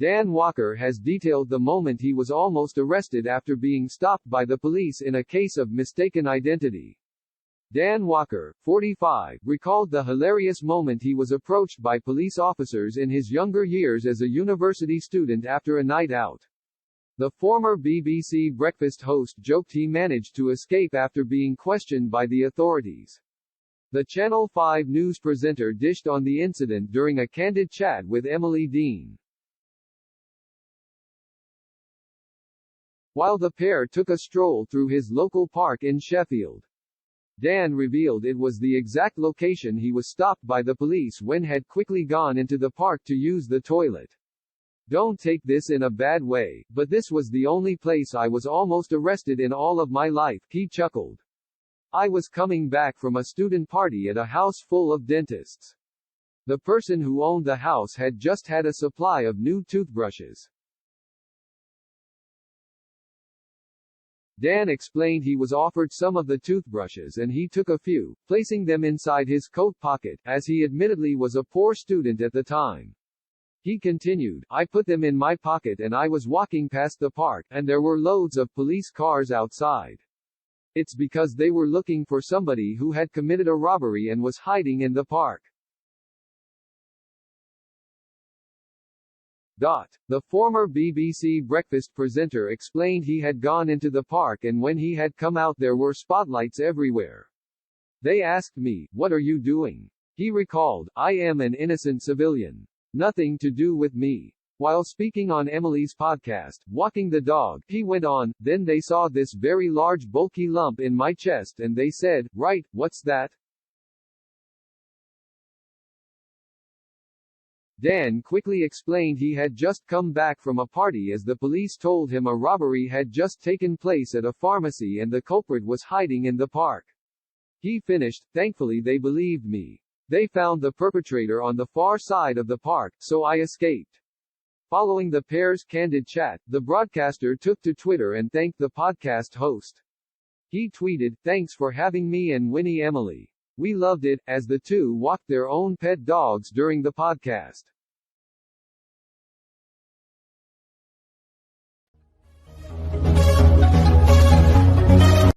Dan Walker has detailed the moment he was almost arrested after being stopped by the police in a case of mistaken identity. Dan Walker, 45, recalled the hilarious moment he was approached by police officers in his younger years as a university student after a night out. The former BBC breakfast host joked he managed to escape after being questioned by the authorities. The Channel 5 news presenter dished on the incident during a candid chat with Emily Dean. While the pair took a stroll through his local park in Sheffield, Dan revealed it was the exact location he was stopped by the police when had quickly gone into the park to use the toilet. "Don't take this in a bad way, but this was the only place I was almost arrested in all of my life," he chuckled. "I was coming back from a student party at a house full of dentists. The person who owned the house had just had a supply of new toothbrushes. Dan explained he was offered some of the toothbrushes and he took a few, placing them inside his coat pocket, as he admittedly was a poor student at the time. He continued, "I put them in my pocket and I was walking past the park, and there were loads of police cars outside. It's because they were looking for somebody who had committed a robbery and was hiding in the park." The former BBC breakfast presenter explained he had gone into the park and when he had come out there were spotlights everywhere. "They asked me, 'What are you doing?' He recalled, "I am an innocent civilian. Nothing to do with me." While speaking on Emily's podcast, Walking the Dog, he went on, "Then they saw this very large bulky lump in my chest and they said, 'Right, what's that?'" Dan quickly explained he had just come back from a party as the police told him a robbery had just taken place at a pharmacy and the culprit was hiding in the park. He finished, "Thankfully they believed me. They found the perpetrator on the far side of the park, so I escaped." Following the pair's candid chat, the broadcaster took to Twitter and thanked the podcast host. He tweeted, "Thanks for having me and Winnie Emily. We loved it," as the two walked their own pet dogs during the podcast.